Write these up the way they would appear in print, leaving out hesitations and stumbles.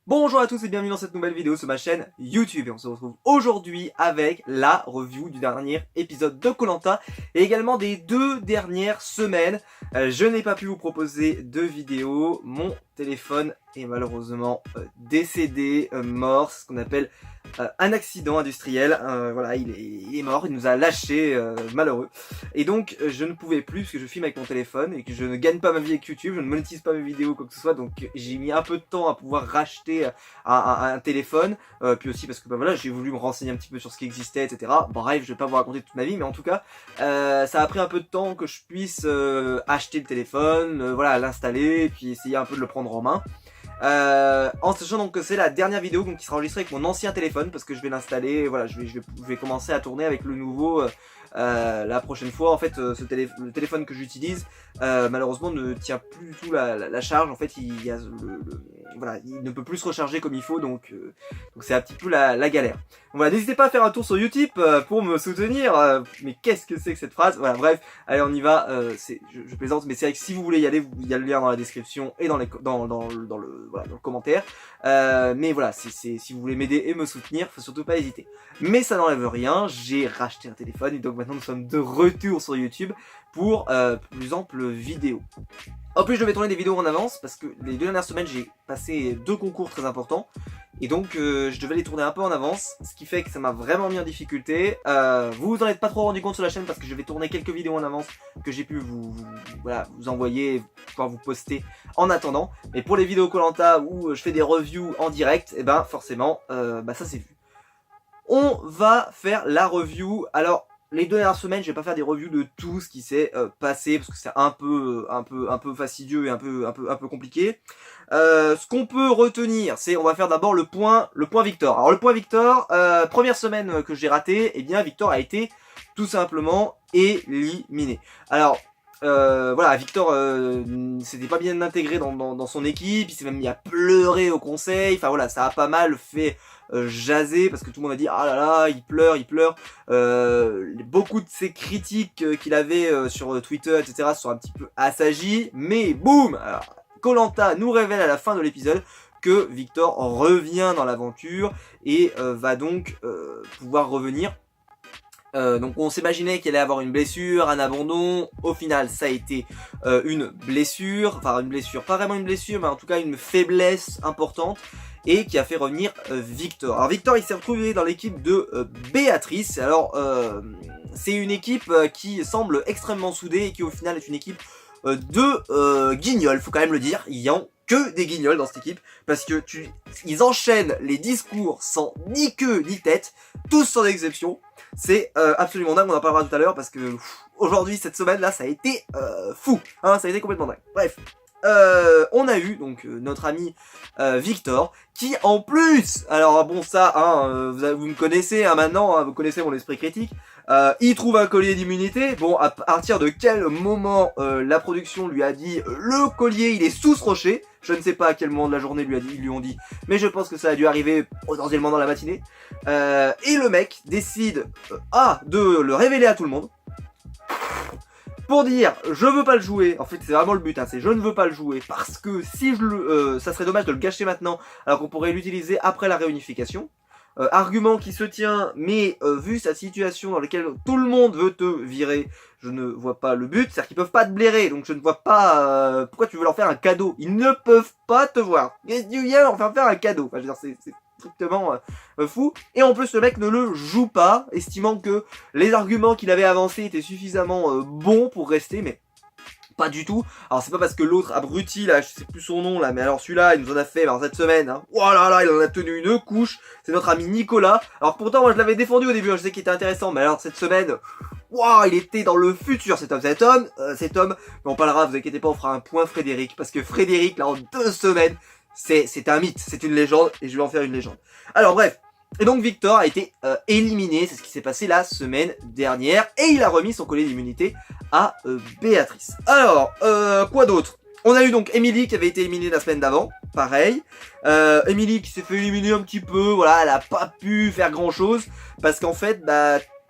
Bonjour à tous et bienvenue dans cette nouvelle vidéo sur ma chaîne YouTube et on se retrouve aujourd'hui avec la review du dernier épisode de Koh-Lanta et également des 2 dernières semaines. Je n'ai pas pu vous proposer de vidéo, mon téléphone est malheureusement décédé, mort, ce qu'on appelle un accident industriel. Voilà, il est mort, il nous a lâché, malheureux. Et donc je ne pouvais plus parce que je filme avec mon téléphone et que je ne gagne pas ma vie avec YouTube, je ne monétise pas mes vidéos quoi que ce soit, donc j'ai mis un peu de temps à pouvoir racheter un téléphone, puis aussi parce que voilà, j'ai voulu me renseigner un petit peu sur ce qui existait, etc. Bref, je vais pas vous raconter toute ma vie, mais en tout cas ça a pris un peu de temps que je puisse acheter le téléphone, voilà, l'installer et puis essayer un peu de le prendre en main. En sachant donc que c'est la dernière vidéo donc, qui sera enregistrée avec mon ancien téléphone parce que je vais l'installer, voilà, je vais commencer à tourner avec le nouveau la prochaine fois. En fait le téléphone que j'utilise malheureusement ne tient plus du tout la charge. En fait voilà, il ne peut plus se recharger comme il faut, donc c'est un petit peu la galère. Donc voilà, n'hésitez pas à faire un tour sur Utip pour me soutenir. Mais qu'est-ce que c'est que cette phrase? Voilà, bref, allez on y va. Je plaisante, mais c'est vrai que si vous voulez y aller, il y a le lien dans la description et dans le commentaire. Mais voilà, si vous voulez m'aider et me soutenir, faut surtout pas hésiter. Mais ça n'enlève rien, j'ai racheté un téléphone et donc maintenant nous sommes de retour sur YouTube pour plus ample vidéo. En plus je devais tourner des vidéos en avance parce que les 2 dernières semaines j'ai passé 2 concours très importants. Et donc je devais les tourner un peu en avance, ce qui fait que ça m'a vraiment mis en difficulté. Vous en êtes pas trop rendu compte sur la chaîne parce que je vais tourner quelques vidéos en avance que j'ai pu vous envoyer, pouvoir vous poster en attendant. Mais pour les vidéos Koh-Lanta où je fais des reviews en direct, et ben forcément ça c'est vu. On va faire la review. Alors les 2 dernières semaines, je vais pas faire des reviews de tout ce qui s'est passé parce que c'est un peu fastidieux et un peu compliqué. Ce qu'on peut retenir, c'est on va faire d'abord le point Victor. Alors le point Victor, première semaine que j'ai raté, et bien Victor a été tout simplement éliminé. Alors voilà, Victor s'était pas bien intégré dans son équipe, il s'est même mis à pleurer au conseil, enfin voilà, ça a pas mal fait jaser parce que tout le monde a dit ah là là, il pleure. Beaucoup de ces critiques qu'il avait sur Twitter, etc. se sont un petit peu assagies, mais boum, Koh-Lanta nous révèle à la fin de l'épisode que Victor revient dans l'aventure et va donc pouvoir revenir. Donc on s'imaginait qu'il allait avoir une blessure, un abandon. Au final ça a été une blessure, enfin une blessure, pas vraiment une blessure, mais en tout cas une faiblesse importante, et qui a fait revenir Victor. Alors Victor il s'est retrouvé dans l'équipe de Béatrice. Alors c'est une équipe qui semble extrêmement soudée et qui au final est une équipe de guignols, faut quand même le dire. Il y a que des guignols dans cette équipe parce que ils enchaînent les discours sans ni queue ni tête, tous sans exception. C'est absolument dingue, on en parlera tout à l'heure parce que aujourd'hui, cette semaine là, ça a été fou, hein, ça a été complètement dingue. Bref, on a eu donc notre ami Victor qui en plus, alors bon ça, hein, vous me connaissez hein, maintenant, hein, vous connaissez mon esprit critique. Il trouve un collier d'immunité. Bon, à partir de quel moment la production lui a dit le collier il est sous ce rocher, je ne sais pas à quel moment de la journée ils lui ont dit, mais je pense que ça a dû arriver potentiellement dans la matinée. Et le mec décide de le révéler à tout le monde pour dire je veux pas le jouer. En fait c'est vraiment le but, hein, c'est je ne veux pas le jouer parce que si ça serait dommage de le gâcher maintenant alors qu'on pourrait l'utiliser après la réunification. Argument qui se tient, mais vu sa situation dans laquelle tout le monde veut te virer, je ne vois pas le but. C'est-à-dire qu'ils peuvent pas te blairer, donc je ne vois pas pourquoi tu veux leur faire un cadeau. Ils ne peuvent pas te voir. Qu'est-ce que tu viens leur faire un cadeau? Enfin, je veux dire, c'est strictement fou. Et en plus, le mec ne le joue pas, estimant que les arguments qu'il avait avancés étaient suffisamment bons pour rester, mais pas du tout. Alors c'est pas parce que l'autre abruti là, je sais plus son nom là, mais alors celui-là il nous en a fait cette semaine, hein. Oh là là, il en a tenu une couche. C'est notre ami Nicolas. Alors pourtant moi je l'avais défendu au début, hein, je sais qu'il était intéressant, mais alors cette semaine, waouh, il était dans le futur cet homme, mais on parlera, vous inquiétez pas, on fera un point Frédéric, parce que Frédéric là en 2 semaines, c'est un mythe, c'est une légende, et je vais en faire une légende. Alors bref. Et donc Victor a été éliminé, c'est ce qui s'est passé la semaine dernière, et il a remis son collier d'immunité à Béatrice. Alors, quoi d'autre? On a eu donc Emily qui avait été éliminée la semaine d'avant, pareil. Emily qui s'est fait éliminer un petit peu, voilà, elle a pas pu faire grand chose, parce qu'en fait,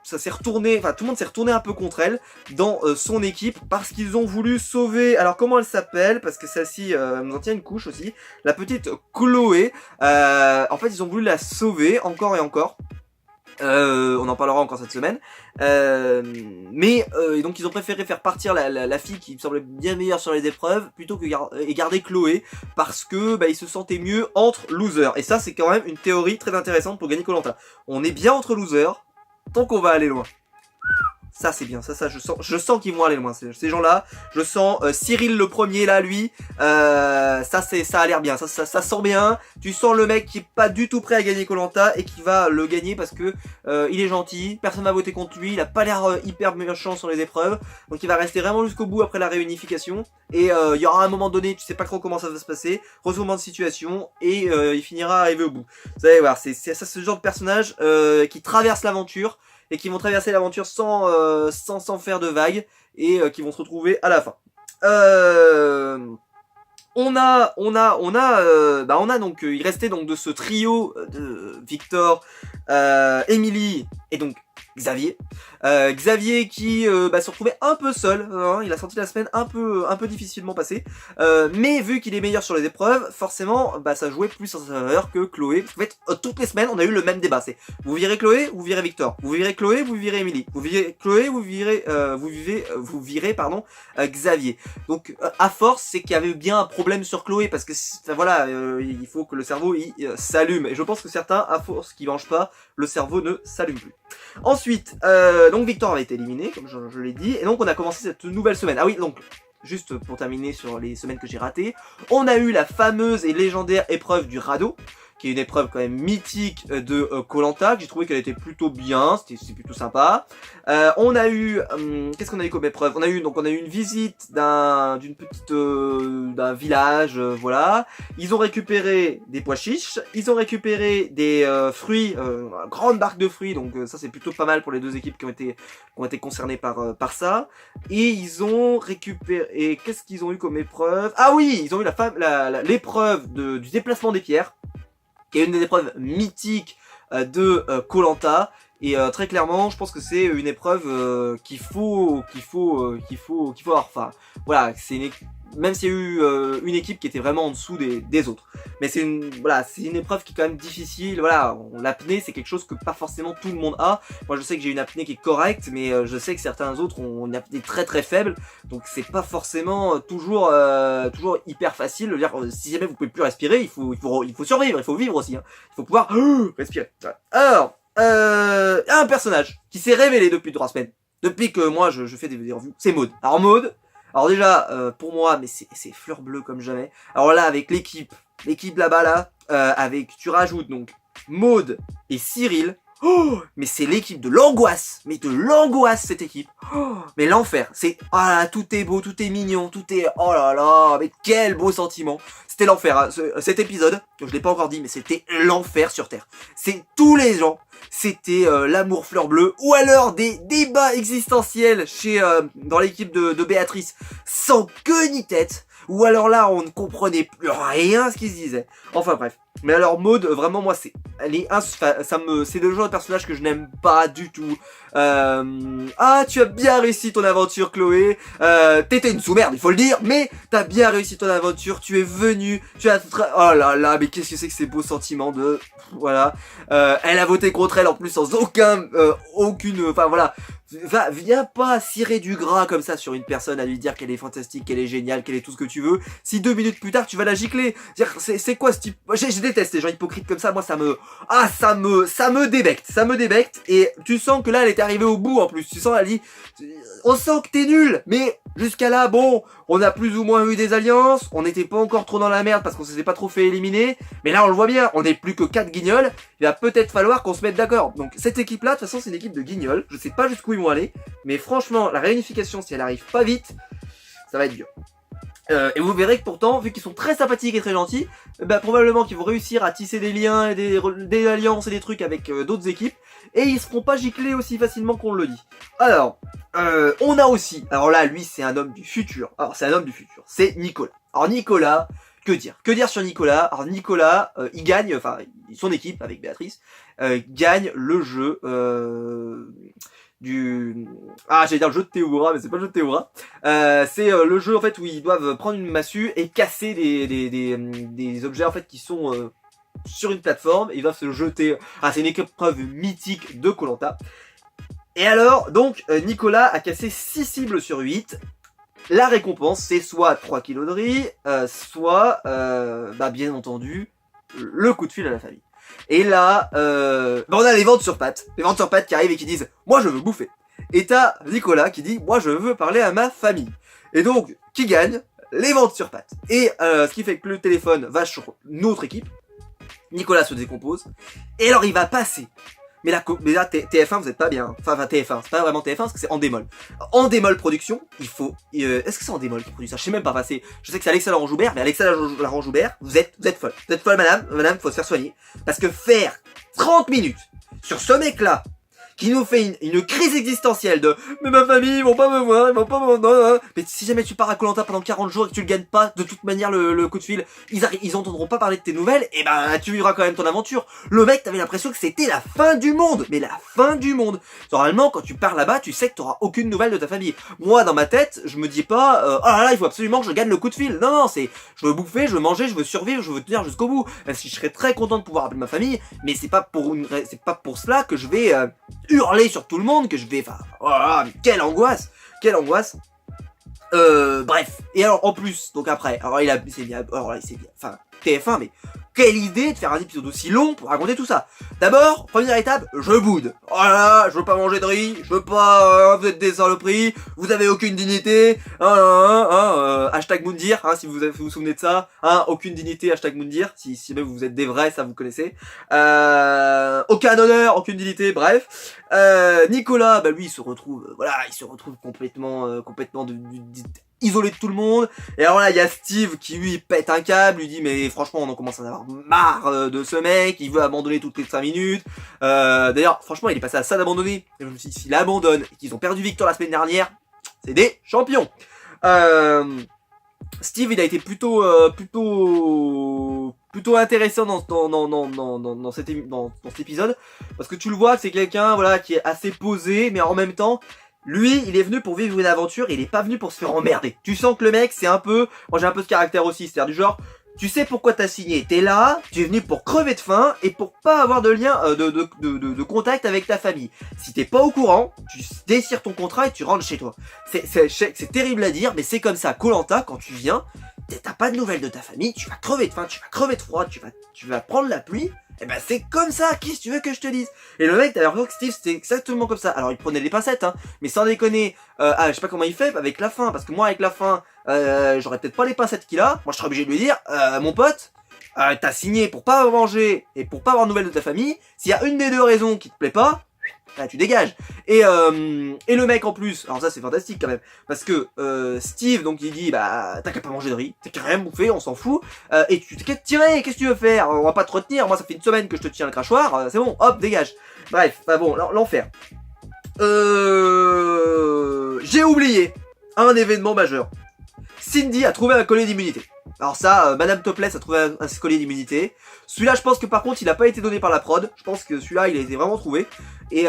ça s'est retourné, enfin tout le monde s'est retourné un peu contre elle dans son équipe parce qu'ils ont voulu sauver, alors comment elle s'appelle, parce que celle-ci nous en tient une couche aussi, la petite Chloé, en fait ils ont voulu la sauver encore et encore. On en parlera encore cette semaine, et donc ils ont préféré faire partir la fille qui me semblait bien meilleure sur les épreuves plutôt que garder Chloé parce que ils se sentaient mieux entre losers. Et ça c'est quand même une théorie très intéressante pour gagner Koh Lanta. On est bien entre losers tant qu'on va aller loin. Ça c'est bien, ça je sens qu'ils vont aller loin ces gens-là. Je sens Cyril le premier là, lui, ça a l'air bien, ça sent bien. Tu sens le mec qui est pas du tout prêt à gagner Koh Lanta et qui va le gagner parce que il est gentil, personne va voter contre lui, il a pas l'air hyper méchant sur les épreuves, donc il va rester vraiment jusqu'au bout après la réunification. Et il y aura un moment donné, tu sais pas trop comment ça va se passer, retournement de situation et il finira arrivé au bout. Vous allez voir, c'est ce genre de personnage qui traverse l'aventure et qui vont traverser l'aventure sans faire de vagues et qui vont se retrouver à la fin. On a donc il restait donc de ce trio de Victor, Emily et donc Xavier. Xavier qui se retrouvait un peu seul, hein, il a senti la semaine un peu difficilement passée, mais vu qu'il est meilleur sur les épreuves, forcément ça jouait plus en sa faveur que Chloé. En fait, toutes les semaines on a eu le même débat, c'est vous virez Chloé, vous virez Victor, vous virez Chloé, vous virez Emily, vous virez Chloé, vous virez Xavier. Donc à force c'est qu'il y avait bien un problème sur Chloé parce que voilà, il faut que le cerveau s'allume et je pense que certains à force qui mangent pas, le cerveau ne s'allume plus. Ensuite, donc Victor avait été éliminé, comme je l'ai dit, et donc on a commencé cette nouvelle semaine. Ah oui, donc, juste pour terminer sur les semaines que j'ai ratées, on a eu la fameuse et légendaire épreuve du radeau, qui est une épreuve quand même mythique de Koh Lanta, que j'ai trouvé qu'elle était plutôt bien, c'était plutôt sympa. On a eu, qu'est-ce qu'on a eu comme épreuve? On a eu une visite d'un village, voilà. Ils ont récupéré des pois chiches, ils ont récupéré des fruits, une grande barque de fruits, donc ça c'est plutôt pas mal pour les deux équipes qui ont été concernées par ça. Et ils ont récupéré, et qu'est-ce qu'ils ont eu comme épreuve? Ah oui, ils ont eu l'épreuve du déplacement des pierres, qui est une des épreuves mythiques de Koh Lanta. Et très clairement, je pense que c'est une épreuve qu'il faut avoir. Enfin, voilà, même s'il y a eu une équipe qui était vraiment en dessous des autres. Mais c'est une épreuve qui est quand même difficile. Voilà, l'apnée c'est quelque chose que pas forcément tout le monde a. Moi je sais que j'ai une apnée qui est correcte, mais je sais que certains autres ont une apnée très très faible. Donc c'est pas forcément toujours hyper facile. Dire, si jamais vous pouvez plus respirer, il faut survivre, il faut vivre aussi. Hein. Il faut pouvoir respirer. Alors, un personnage qui s'est révélé depuis 3 semaines. Depuis que moi je fais des reviews, c'est Maud. Alors déjà, pour moi, mais c'est fleur bleue comme jamais. Alors là, avec l'équipe là-bas là, tu rajoutes donc Maud et Cyril. Oh, mais c'est l'équipe de l'angoisse. Mais de l'angoisse cette équipe. Oh, mais l'enfer. C'est tout est beau, tout est mignon, tout est oh là là, mais quel beau sentiment. C'était l'enfer. Hein. Cet épisode, je l'ai pas encore dit, mais c'était l'enfer sur Terre. C'est tous les gens. C'était l'amour fleur bleue ou alors des débats existentiels dans l'équipe de Béatrice sans queue ni tête. Ou alors là, on ne comprenait plus rien ce qui se disait. Enfin bref. Mais alors Maud, vraiment moi c'est le genre de personnage que je n'aime pas du tout. Tu as bien réussi ton aventure Chloé. T'étais une sous-merde, il faut le dire, mais t'as bien réussi ton aventure, tu es venu, oh là là, mais qu'est-ce que c'est que ces beaux sentiments de voilà. Elle a voté contre elle en plus sans aucune enfin voilà. Viens pas cirer du gras comme ça sur une personne à lui dire qu'elle est fantastique, qu'elle est géniale, qu'elle est tout ce que tu veux. Si 2 minutes plus tard tu vas la gicler. C'est quoi ce type? Je déteste les gens hypocrites comme ça. Moi ça me débecte. Et tu sens que là elle est arrivée au bout en plus. Tu sens elle dit, on sent que t'es nul. Mais jusqu'à là bon, on a plus ou moins eu des alliances. On n'était pas encore trop dans la merde parce qu'on s'était pas trop fait éliminer. Mais là on le voit bien, on n'est plus que 4 guignols. Il va peut-être falloir qu'on se mette d'accord. Donc cette équipe là de toute façon c'est une équipe de guignols. Je sais pas jusqu'où ils vont aller, mais franchement la réunification si elle arrive pas vite, ça va être dur. Et vous verrez que pourtant, vu qu'ils sont très sympathiques et très gentils, probablement qu'ils vont réussir à tisser des liens et des alliances et des trucs avec d'autres équipes, et ils seront pas giclés aussi facilement qu'on le dit. Alors, on a aussi, alors là lui c'est un homme du futur, c'est Nicolas. Alors Nicolas, Que dire? Que dire sur Nicolas? Alors Nicolas, il gagne, enfin son équipe avec Béatrice gagne le jeu j'allais dire le jeu de Théoura, mais c'est pas le jeu de Théoura. C'est le jeu en fait où ils doivent prendre une massue et casser des objets en fait qui sont sur une plateforme. Et ils doivent se jeter. Ah, c'est une épreuve mythique de Koh-Lanta. Et alors, donc Nicolas a cassé 6 cibles sur 8. La récompense, c'est soit 3 kilos de riz, soit, bien entendu, le coup de fil à la famille. Et là, on a les ventes sur pattes. Les ventes sur pattes qui arrivent et qui disent « Moi, je veux bouffer ». Et t'as Nicolas qui dit « Moi, je veux parler à ma famille ». Et donc, qui gagne? Les ventes sur pattes. Et ce qui fait que le téléphone va sur notre équipe. Nicolas se décompose. Et alors, il va passer. Mais là, TF1, vous êtes pas bien. Enfin, TF1, c'est pas vraiment TF1 parce que c'est Endemol. Endemol Production, il faut... Est-ce que c'est Endemol qui produit ça? Je sais même pas. Enfin, je sais que c'est Alexa Laurent-Joubert, mais Alexa Laurent-Joubert, vous êtes folle. Vous êtes folle, madame. Madame, faut se faire soigner. Parce que faire 30 minutes sur ce mec-là, qui nous fait une crise existentielle de « Mais ma famille, ils vont pas me voir, ils vont pas me voir. » Mais si jamais tu pars à Koh-Lanta pendant 40 jours et que tu le gagnes pas, de toute manière, le coup de fil, ils entendront pas parler de tes nouvelles, et tu vivras quand même ton aventure. Le mec, t'avais l'impression que c'était la fin du monde. Mais la fin du monde. Normalement, quand tu pars là-bas, tu sais que t'auras aucune nouvelle de ta famille. Moi, dans ma tête, je me dis pas « Oh là là, il faut absolument que je gagne le coup de fil. » Non, non, c'est je veux bouffer, je veux manger, je veux survivre, je veux tenir jusqu'au bout. Même si je serais très content de pouvoir appeler ma famille, mais c'est pas pour cela que je vais hurler sur tout le monde, que je vais... Enfin, oh là là, mais quelle angoisse. Quelle angoisse. Bref. Et alors, en plus, donc après, alors il s'est bien... Alors là, il s'est bien... Enfin, TF1, mais... Quelle idée de faire un épisode aussi long pour raconter tout ça. D'abord, première étape, je boude. Oh là là, je veux pas manger de riz, je veux pas... vous êtes des saloperies, vous avez aucune dignité. Hashtag Moundir, si vous vous souvenez de ça. Aucune dignité, hashtag Moundir. Si même vous êtes des vrais, ça vous connaissez. Aucun honneur, aucune dignité, bref. Nicolas, lui, il se retrouve... il se retrouve complètement isolé de tout le monde. Et alors là, il y a Steve qui lui pète un câble, lui dit mais franchement on en commence à en avoir marre de ce mec, il veut abandonner toutes les 5 minutes. D'ailleurs, franchement, il est passé à ça d'abandonner. Et je me suis dit, s'il abandonne et qu'ils ont perdu Victor la semaine dernière, c'est des champions. Steve, il a été plutôt intéressant dans cet épisode, parce que tu le vois, c'est quelqu'un qui est assez posé, mais en même temps, lui, il est venu pour vivre une aventure, il est pas venu pour se faire emmerder. Tu sens que le mec, c'est un peu... Moi, j'ai un peu ce caractère aussi, c'est-à-dire du genre... Tu sais pourquoi t'as signé, t'es là, tu es venu pour crever de faim et pour pas avoir de lien, de contact avec ta famille. Si t'es pas au courant, tu déchires ton contrat et tu rentres chez toi. C'est terrible à dire, mais c'est comme ça. Koh-Lanta, quand tu viens, t'as pas de nouvelles de ta famille, tu vas crever de faim, tu vas crever de froid, tu vas prendre la pluie. Et c'est comme ça, qu'est-ce que tu veux que je te dise? Et le mec, t'as l'impression que Steve, c'était exactement comme ça. Alors, il prenait les pincettes, mais sans déconner, je sais pas comment il fait avec la faim, parce que moi, avec la faim, j'aurais peut-être pas les pincettes qu'il a. Moi, je serais obligé de lui dire, mon pote, t'as signé pour pas manger et pour pas avoir de nouvelles de ta famille. S'il y a une des deux raisons qui te plaît pas, tu dégages. Et le mec en plus, alors ça c'est fantastique quand même, parce que Steve, donc il dit, t'as qu'à pas manger de riz, t'as qu'à rien bouffer, on s'en fout, et tu t'es qu'à te tirer, qu'est-ce que tu veux faire? On va pas te retenir, moi ça fait une semaine que je te tiens le crachoir, c'est bon, hop, dégage. Bref, l'enfer. J'ai oublié un événement majeur. Cindy a trouvé un collier d'immunité. Alors ça, Madame Topless a trouvé un collier d'immunité. Celui-là, je pense que par contre, il n'a pas été donné par la prod. Je pense que celui-là, il a été vraiment trouvé. Et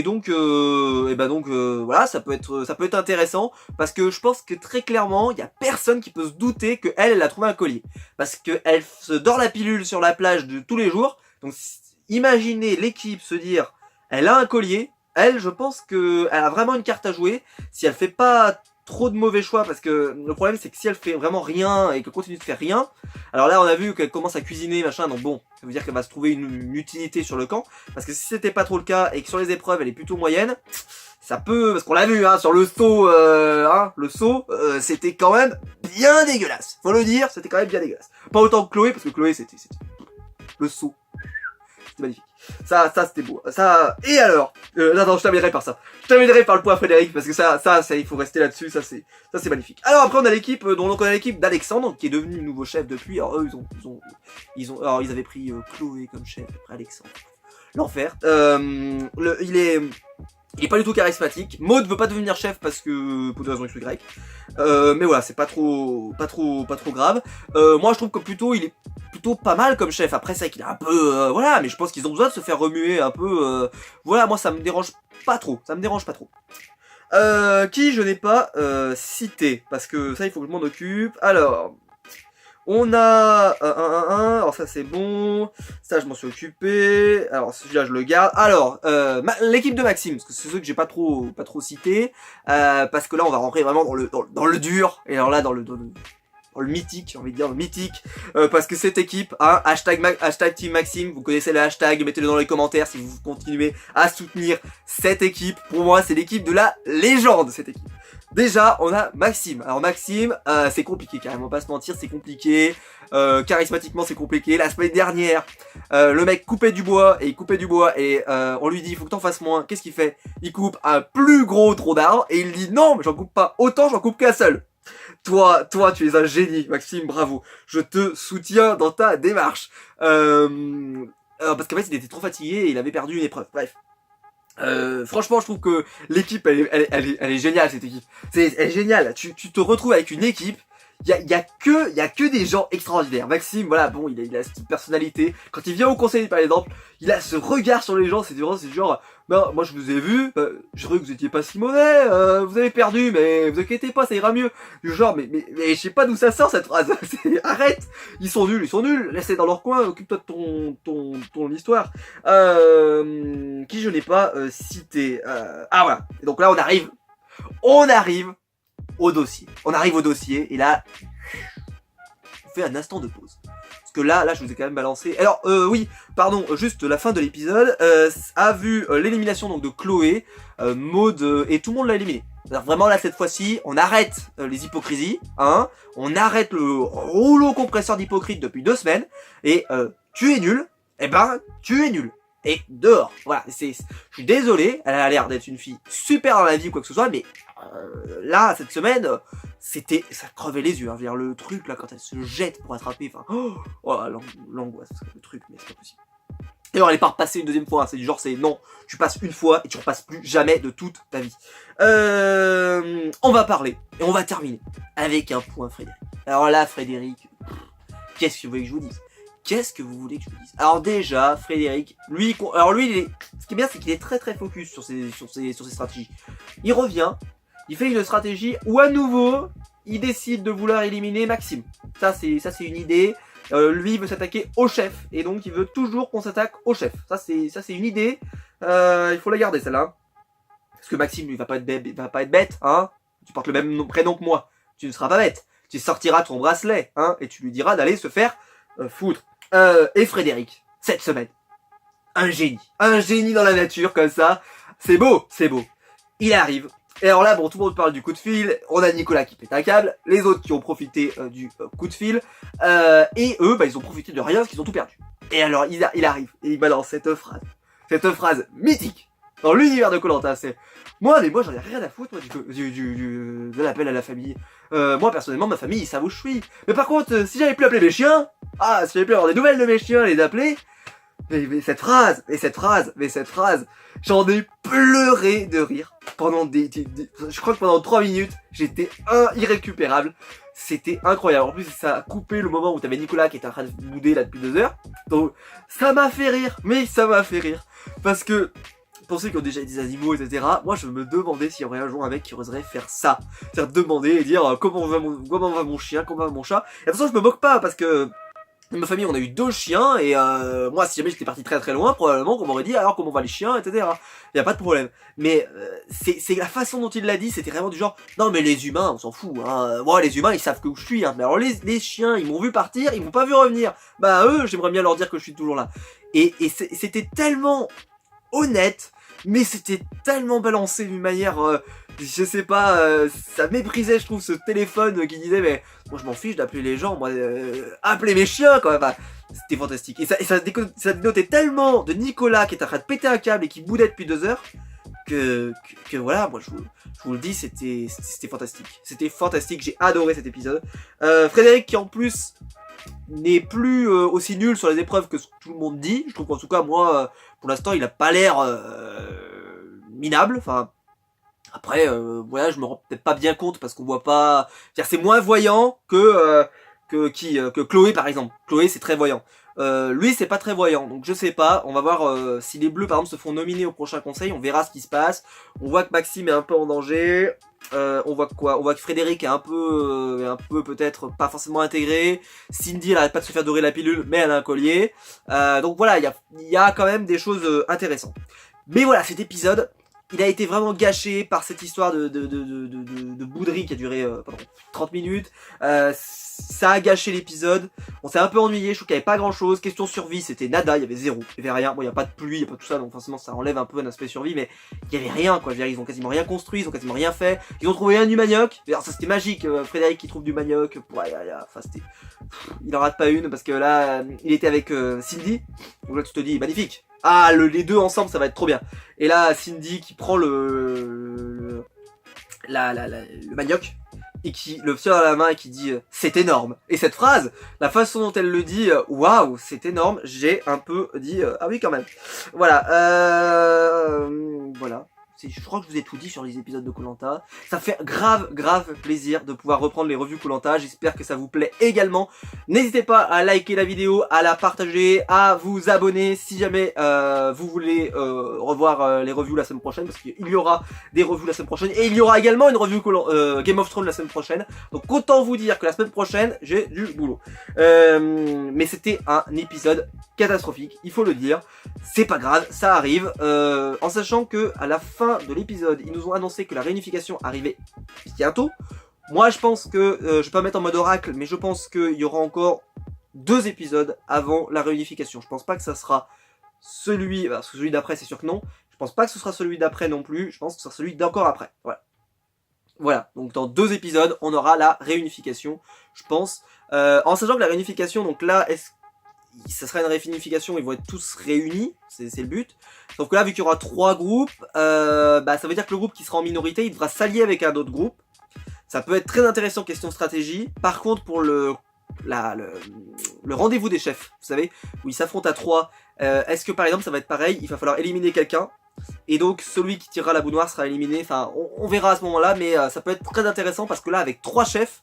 donc, voilà, ça peut être intéressant parce que je pense que très clairement, il y a personne qui peut se douter que elle a trouvé un collier, parce que elle se dort la pilule sur la plage de tous les jours. Donc, imaginez l'équipe se dire, elle a un collier. Elle, je pense que elle a vraiment une carte à jouer. Si elle fait pas trop de mauvais choix, parce que le problème c'est que si elle fait vraiment rien et qu'elle continue de faire rien, alors là on a vu qu'elle commence à cuisiner machin, donc bon, ça veut dire qu'elle va se trouver une utilité sur le camp, parce que si c'était pas trop le cas et que sur les épreuves elle est plutôt moyenne, ça peut, parce qu'on l'a vu sur le saut, c'était quand même bien dégueulasse, faut le dire, c'était quand même bien dégueulasse. Pas autant que Chloé, parce que Chloé c'était le saut, c'était magnifique. Ça c'était beau. Ça, et alors, attends, je terminerai par ça. Je terminerai par le point Frédéric, parce que ça, il faut rester là-dessus, ça c'est magnifique. Alors après on a l'équipe, on a l'équipe d'Alexandre, qui est devenu nouveau chef depuis. Alors eux, alors ils avaient pris Chloé comme chef, après Alexandre. L'enfer. Il est pas du tout charismatique. Maud veut pas devenir chef parce que pour des raisons X ou Y. Mais voilà, c'est pas trop grave. Moi, je trouve que plutôt il est plutôt pas mal comme chef. Après, c'est vrai qu'il est un peu voilà, mais je pense qu'ils ont besoin de se faire remuer un peu. Voilà, moi ça me dérange pas trop. Ça me dérange pas trop. Qui je n'ai pas cité parce que ça il faut que je m'en occupe. Alors. On a alors ça c'est bon, ça je m'en suis occupé, alors celui-là je le garde. Alors, l'équipe de Maxime, parce que c'est ceux que j'ai pas trop cité, parce que là on va rentrer vraiment dans le dur, et alors là dans le mythique, j'ai envie de dire le mythique, parce que cette équipe, hein, hashtag Team Maxime, vous connaissez le hashtag, mettez-le dans les commentaires si vous continuez à soutenir cette équipe. Pour moi c'est l'équipe de la légende, cette équipe. Déjà, on a Maxime. Alors Maxime, c'est compliqué carrément, pas se mentir, c'est compliqué. Charismatiquement, c'est compliqué. La semaine dernière, le mec coupait du bois et on lui dit il faut que t'en fasses moins. Qu'est-ce qu'il fait? Il coupe un plus gros tronc d'arbre et il dit non, mais j'en coupe pas autant, j'en coupe qu'un seul. Toi, tu es un génie, Maxime, bravo. Je te soutiens dans ta démarche. Parce qu'en fait, il était trop fatigué et il avait perdu une épreuve. Bref. Franchement, je trouve que l'équipe, elle est géniale, cette équipe. Elle est géniale. Tu te retrouves avec une équipe. Il y a que des gens extraordinaires. Maxime, voilà, bon, il a cette personnalité. Quand il vient au conseil, par exemple, il a ce regard sur les gens. C'est genre, ben, moi, je vous ai vu. Je trouvais que vous étiez pas si mauvais. Vous avez perdu, mais vous inquiétez pas, ça ira mieux. Du genre, mais je sais pas d'où ça sort cette phrase. Arrête. Ils sont nuls. Laisse-les dans leur coin. Occupe-toi de ton histoire. Qui je n'ai pas cité. Ah voilà. Et donc là, on arrive au dossier. On arrive au dossier et là, on fait un instant de pause. Parce que là, je vous ai quand même balancé. Alors, oui, pardon, juste la fin de l'épisode a vu l'élimination donc de Chloé, Maud et tout le monde l'a éliminé. C'est-à-dire vraiment là cette fois-ci, on arrête les hypocrisies, hein. On arrête le rouleau compresseur d'hypocrite depuis 2 semaines et tu es nul. Eh ben, tu es nul. Et dehors. Voilà, je suis désolé, elle a l'air d'être une fille super dans la vie ou quoi que ce soit, mais là, cette semaine, ça crevait les yeux, hein. Je veux dire, le truc, là, quand elle se jette pour attraper, enfin, l'angoisse, le truc, mais c'est pas possible. Et alors, elle est pas repassée une deuxième fois, hein. C'est du genre, non, tu passes une fois et tu repasses plus jamais de toute ta vie. On va parler, et on va terminer avec un point Frédéric. Alors là, Frédéric, qu'est-ce que vous voulez que je vous dise? Qu'est-ce que vous voulez que je vous dise? Alors déjà, Frédéric, lui, ce qui est bien, c'est qu'il est très très focus sur ses stratégies. Il revient, il fait une stratégie où à nouveau, il décide de vouloir éliminer Maxime. Ça c'est une idée. Lui, il veut s'attaquer au chef, et donc il veut toujours qu'on s'attaque au chef. Ça c'est une idée. Il faut la garder celle-là. Parce que Maxime, lui, va pas être bête, hein. Tu portes le même prénom que moi. Tu ne seras pas bête. Tu sortiras ton bracelet, hein, et tu lui diras d'aller se faire foutre. Et Frédéric, cette semaine, un génie dans la nature comme ça, c'est beau. Il arrive, et alors là bon, tout le monde parle du coup de fil, on a Nicolas qui pète un câble, les autres qui ont profité du coup de fil, et eux, ils ont profité de rien parce qu'ils ont tout perdu. Et alors il arrive, et il balance cette phrase mythique dans l'univers de Koh-Lanta, c'est moi j'en ai rien à foutre moi, de l'appel à la famille. Moi personnellement ma famille ils savent où je suis. Mais par contre si j'avais pu appeler mes chiens, si j'avais pu avoir des nouvelles de mes chiens, les appeler, mais cette phrase, j'en ai pleuré de rire pendant je crois que pendant 3 minutes, j'étais irrécupérable. C'était incroyable. En plus, ça a coupé le moment où t'avais Nicolas qui était en train de bouder là depuis 2 heures. Donc, ça m'a fait rire. Parce que, pour ceux qui ont déjà des animaux, etc., moi je me demandais s'il y aurait un jour un mec qui oserait faire ça. C'est-à-dire demander et dire comment va mon chien, comment va mon chat. Et de toute façon, je me moque pas parce que dans ma famille on a eu 2 chiens et moi si jamais j'étais parti très très loin, probablement qu'on m'aurait dit alors comment va les chiens, etc. Y a pas de problème. Mais c'est la façon dont il l'a dit, c'était vraiment du genre non mais les humains on s'en fout, hein. Moi les humains ils savent que où je suis, hein. Mais alors les chiens ils m'ont vu partir, ils m'ont pas vu revenir. Bah eux j'aimerais bien leur dire que je suis toujours là. Et c'était tellement honnête, mais c'était tellement balancé d'une manière, je sais pas, ça méprisait je trouve ce téléphone qui disait mais moi je m'en fiche d'appeler les gens, moi appelez mes chiens quand même. Enfin, c'était fantastique. Et ça dénotait tellement de Nicolas qui était en train de péter un câble et qui boudait depuis 2 heures que voilà, moi je vous le dis, c'était fantastique. C'était fantastique, j'ai adoré cet épisode. Frédéric qui en plus n'est plus aussi nul sur les épreuves que ce que tout le monde dit. Je trouve qu'en tout cas moi pour l'instant il a pas l'air minable, enfin... Après, voilà, je me rends peut-être pas bien compte parce qu'on voit pas... C'est moins voyant que Chloé, par exemple. Chloé, c'est très voyant. Lui, c'est pas très voyant, donc je sais pas. On va voir si les Bleus, par exemple, se font nominer au prochain conseil. On verra ce qui se passe. On voit que Maxime est un peu en danger. On voit quoi? On voit que Frédéric est un peu peut-être pas forcément intégré. Cindy, elle arrête pas de se faire dorer la pilule, mais elle a un collier. Donc voilà, il y a quand même des choses intéressantes. Mais voilà, cet épisode... Il a été vraiment gâché par cette histoire de bouderie qui a duré 30 minutes. Ça a gâché l'épisode. On s'est un peu ennuyé, je trouve qu'il n'y avait pas grand chose. Question survie, c'était nada, il y avait zéro. Il n'y avait rien. Bon, il n'y a pas de pluie, il n'y a pas tout ça, donc forcément ça enlève un peu un aspect survie, mais il n'y avait rien quoi. Je veux dire, ils ont quasiment rien construit, ils ont quasiment rien fait. Ils ont trouvé du manioc. Alors, ça c'était magique, Frédéric qui trouve du manioc. Enfin, c'était. Il en rate pas une parce que là, il était avec Cindy. Donc là, tu te dis, magnifique. Ah, les deux ensemble, ça va être trop bien. Et là, Cindy qui prend le manioc et qui le tient dans la main et qui dit c'est énorme. Et cette phrase, la façon dont elle le dit, waouh, c'est énorme, j'ai un peu dit ah oui quand même. Voilà, voilà. Je crois que je vous ai tout dit sur les épisodes de Koh-Lanta. Ça fait grave plaisir de pouvoir reprendre les revues Koh-Lanta. J'espère que ça vous plaît également. N'hésitez pas à liker la vidéo, à la partager, à vous abonner si jamais vous voulez revoir les revues la semaine prochaine. Parce qu'il y aura des revues la semaine prochaine. Et il y aura également une revue Game of Thrones la semaine prochaine. Donc autant vous dire que la semaine prochaine, j'ai du boulot. Mais c'était un épisode catastrophique, il faut le dire. C'est pas grave, ça arrive. En sachant que à la fin de l'épisode, ils nous ont annoncé que la réunification arrivait bientôt. Moi, je pense que, je vais pas mettre en mode oracle, mais je pense qu'il y aura encore 2 épisodes avant la réunification. Je pense pas que ça sera celui d'après, c'est sûr que non. Je pense pas que ce sera celui d'après non plus. Je pense que ce sera celui d'encore après. Voilà. Voilà, donc dans 2 épisodes, on aura la réunification, je pense. En sachant que la réunification, donc là, ça sera une réunification, ils vont être tous réunis, c'est le but. Sauf que là, vu qu'il y aura 3 groupes, ça veut dire que le groupe qui sera en minorité, il devra s'allier avec un autre groupe. Ça peut être très intéressant question stratégie. Par contre, pour le rendez-vous des chefs, vous savez, où ils s'affrontent à 3, est-ce que par exemple ça va être pareil, il va falloir éliminer quelqu'un, et donc celui qui tirera la boue noire sera éliminé, enfin on verra à ce moment-là, mais ça peut être très intéressant parce que là avec 3 chefs,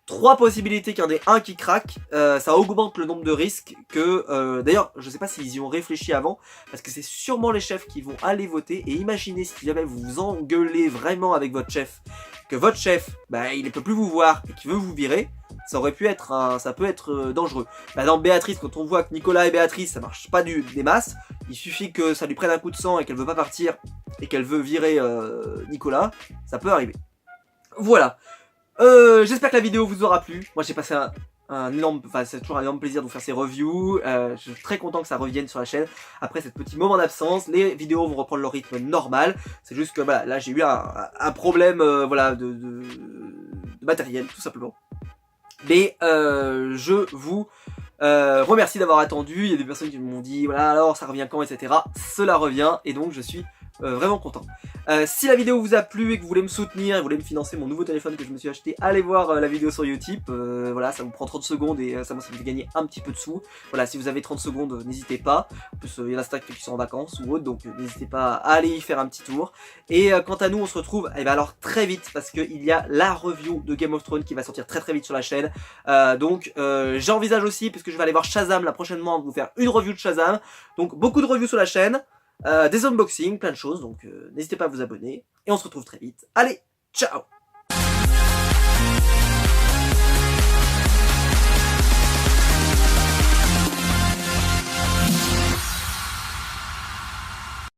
3 possibilités qu'il y en ait un qui craque, ça augmente le nombre de risques que... D'ailleurs, je sais pas s'ils y ont réfléchi avant, parce que c'est sûrement les chefs qui vont aller voter, et imaginez si jamais vous vous engueulez vraiment avec votre chef, que votre chef, il ne peut plus vous voir et qu'il veut vous virer, ça aurait pu être ça peut être dangereux. Par exemple, Béatrice, quand on voit que Nicolas et Béatrice, ça marche pas des masses, il suffit que ça lui prenne un coup de sang et qu'elle veut pas partir, et qu'elle veut virer Nicolas, ça peut arriver. Voilà. J'espère que la vidéo vous aura plu. Moi j'ai passé un énorme, c'est toujours un énorme plaisir de vous faire ces reviews. Je suis très content que ça revienne sur la chaîne. Après ce petit moment d'absence, les vidéos vont reprendre leur rythme normal. C'est juste que voilà, là j'ai eu un problème de matériel tout simplement. Mais je vous remercie d'avoir attendu. Il y a des personnes qui m'ont dit voilà alors ça revient quand, etc. Cela revient et donc je suis vraiment content. Si la vidéo vous a plu et que vous voulez me soutenir et vous voulez me financer mon nouveau téléphone que je me suis acheté, allez voir la vidéo sur Utip. Voilà, ça vous prend 30 secondes et ça me fait gagner un petit peu de sous. Voilà, si vous avez 30 secondes, n'hésitez pas. En plus, il y en a certains qui sont en vacances ou autre, donc n'hésitez pas à aller y faire un petit tour. Et quant à nous, on se retrouve alors très vite parce qu'il y a la review de Game of Thrones qui va sortir très vite sur la chaîne. Donc j'envisage aussi, puisque je vais aller voir Shazam là prochainement, de vous faire une review de Shazam. Donc beaucoup de reviews sur la chaîne. Des unboxings, plein de choses, donc n'hésitez pas à vous abonner, et on se retrouve très vite. Allez, ciao!